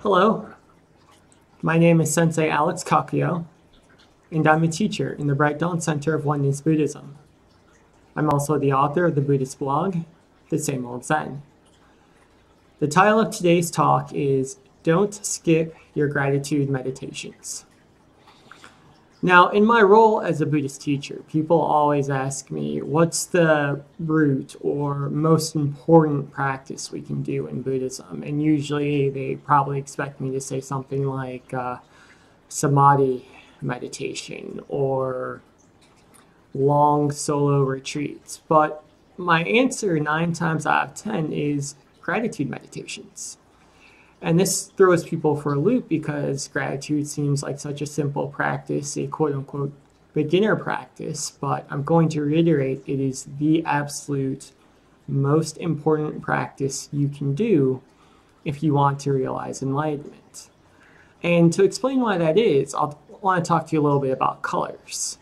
Hello, my name is Sensei Alex Kakio, and I'm a teacher in the Bright Dawn Center of Oneness Buddhism. I'm also the author of the Buddhist blog, The Same Old Zen. The title of today's talk is Don't Skip Your Gratitude Meditations. Now, in my role as a Buddhist teacher, people always ask me, what's the root or most important practice we can do in Buddhism? And usually they probably expect me to say something like samadhi meditation or long solo retreats. But my answer 9 times out of 10 is gratitude meditations. And this throws people for a loop because gratitude seems like such a simple practice, a quote-unquote beginner practice, but I'm going to reiterate it is the absolute most important practice you can do if you want to realize enlightenment. And to explain why that is, I want to talk to you a little bit about colors.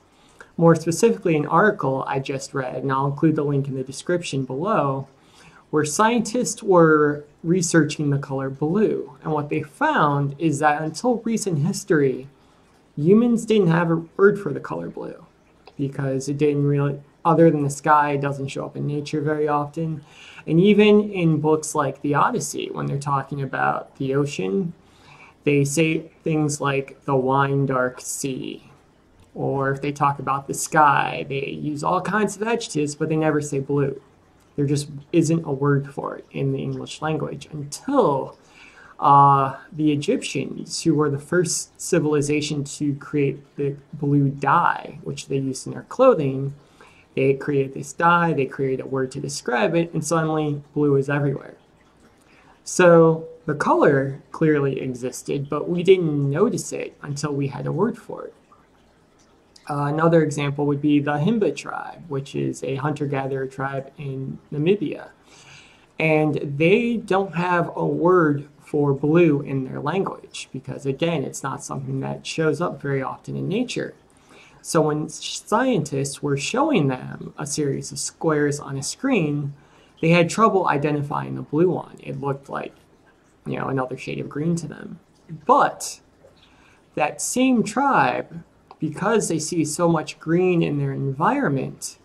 More specifically, an article I just read, and I'll include the link in the description below, where scientists were researching the color blue. And what they found is that until recent history, humans didn't have a word for the color blue because it didn't really, other than the sky, it doesn't show up in nature very often. And even in books like the Odyssey, when they're talking about the ocean, they say things like the wine dark sea. Or if they talk about the sky, they use all kinds of adjectives, but they never say blue. There just isn't a word for it in the English language until the Egyptians, who were the first civilization to create the blue dye, which they used in their clothing, they created this dye, they created a word to describe it, and suddenly blue is everywhere. So the color clearly existed, but we didn't notice it until we had a word for it. Another example would be the Himba Tribe, which is a hunter-gatherer tribe in Namibia. And they don't have a word for blue in their language because, again, it's not something that shows up very often in nature. So when scientists were showing them a series of squares on a screen, they had trouble identifying the blue one. It looked like, another shade of green to them. But that same tribe, because they see so much green in their environment,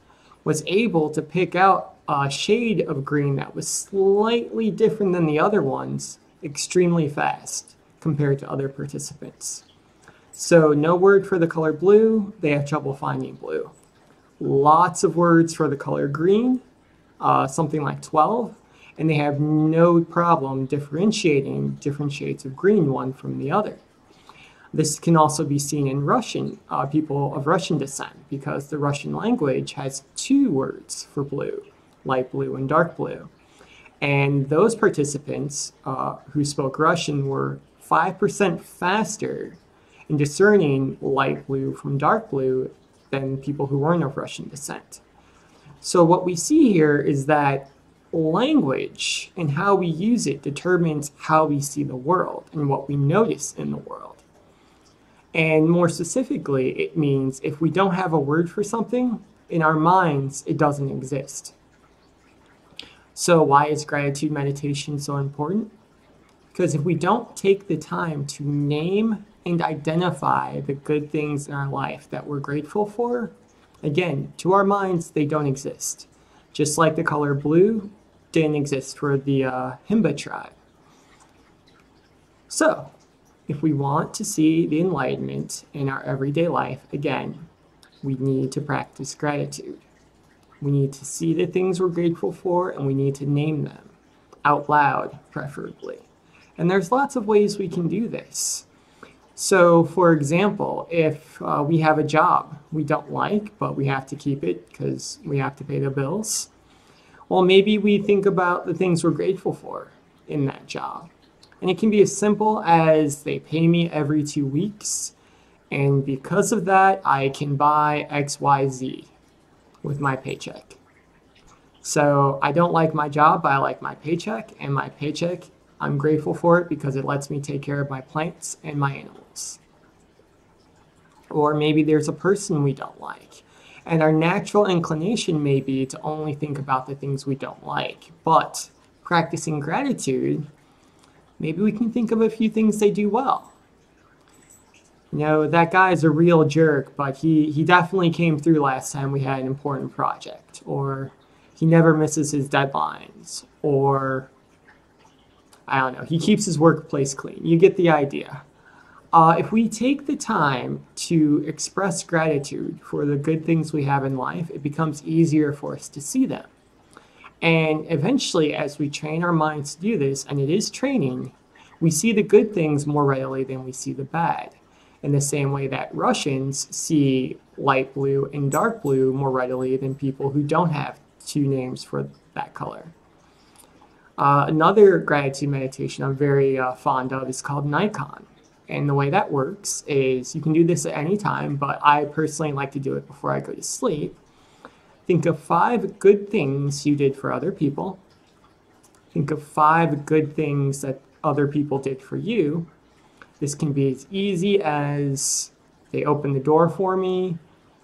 was able to pick out a shade of green that was slightly different than the other ones extremely fast compared to other participants. So no word for the color blue, they have trouble finding blue. Lots of words for the color green, something like 12, and they have no problem differentiating different shades of green one from the other. This can also be seen in Russian, people of Russian descent, because the Russian language has 2 words for blue, light blue and dark blue. And those participants who spoke Russian were 5% faster in discerning light blue from dark blue than people who weren't of Russian descent. So what we see here is that language and how we use it determines how we see the world and what we notice in the world. And more specifically, it means if we don't have a word for something, in our minds, it doesn't exist. So why is gratitude meditation so important? Because if we don't take the time to name and identify the good things in our life that we're grateful for, again, to our minds, they don't exist. Just like the color blue didn't exist for the Himba tribe. So, if we want to see the enlightenment in our everyday life, again, we need to practice gratitude. We need to see the things we're grateful for, and we need to name them, out loud, preferably. And there's lots of ways we can do this. So, for example, if we have a job we don't like, but we have to keep it because we have to pay the bills, well, maybe we think about the things we're grateful for in that job. And it can be as simple as they pay me every 2 weeks, and because of that, I can buy XYZ with my paycheck. So I don't like my job, but I like my paycheck, and my paycheck, I'm grateful for it because it lets me take care of my plants and my animals. Or maybe there's a person we don't like, and our natural inclination may be to only think about the things we don't like. But practicing gratitude maybe we can think of a few things they do well. You know, that guy's a real jerk, but he definitely came through last time we had an important project. Or he never misses his deadlines. Or, I don't know, he keeps his workplace clean. You get the idea. If we take the time to express gratitude for the good things we have in life, it becomes easier for us to see them. And eventually, as we train our minds to do this, and it is training, we see the good things more readily than we see the bad. In the same way that Russians see light blue and dark blue more readily than people who don't have two names for that color. Another gratitude meditation I'm very fond of is called Nikon. And the way that works is you can do this at any time, but I personally like to do it before I go to sleep. Think of 5 good things you did for other people. Think of 5 good things that other people did for you. This can be as easy as they opened the door for me,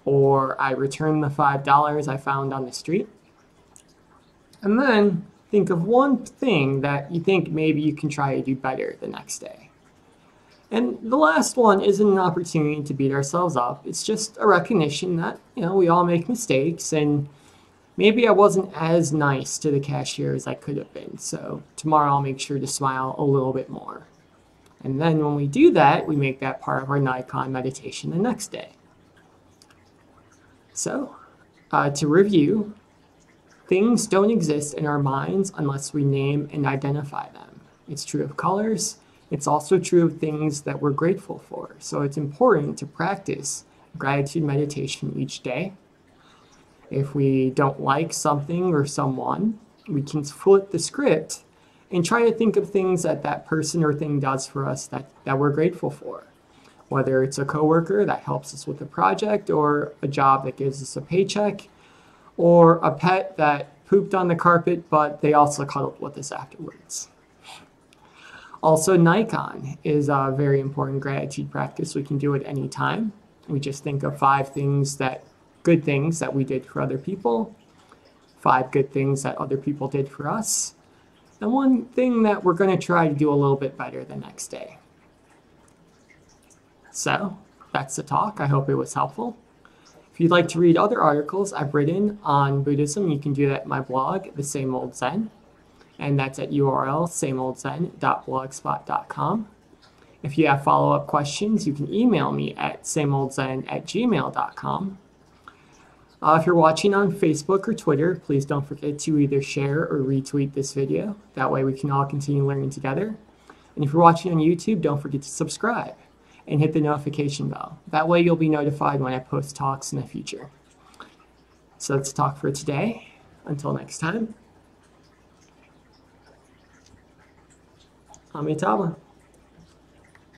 or I returned the $5 I found on the street. And then think of one thing that you think maybe you can try to do better the next day. And the last one isn't an opportunity to beat ourselves up. It's just a recognition that, you know, we all make mistakes, and maybe I wasn't as nice to the cashier as I could have been. So tomorrow I'll make sure to smile a little bit more. And then when we do that, we make that part of our Nikon meditation the next day. So, to review, things don't exist in our minds unless we name and identify them. It's true of colors. It's also true of things that we're grateful for. So it's important to practice gratitude meditation each day. If we don't like something or someone, we can flip the script and try to think of things that that person or thing does for us that we're grateful for. Whether it's a coworker that helps us with a project, or a job that gives us a paycheck, or a pet that pooped on the carpet, but they also cuddled with us afterwards. Also, Nikon is a very important gratitude practice. We can do it any time. We just think of 5 good things that we did for other people, 5 good things that other people did for us, and one thing that we're going to try to do a little bit better the next day. So, that's the talk. I hope it was helpful. If you'd like to read other articles I've written on Buddhism, you can do that at my blog, The Same Old Zen. And that's at URL sameoldzen.blogspot.com. If you have follow-up questions, you can email me at sameoldzen@gmail.com. If you're watching on Facebook or Twitter, please don't forget to either share or retweet this video. That way we can all continue learning together. And if you're watching on YouTube, don't forget to subscribe and hit the notification bell. That way you'll be notified when I post talks in the future. So that's the talk for today. Until next time, Amitabha.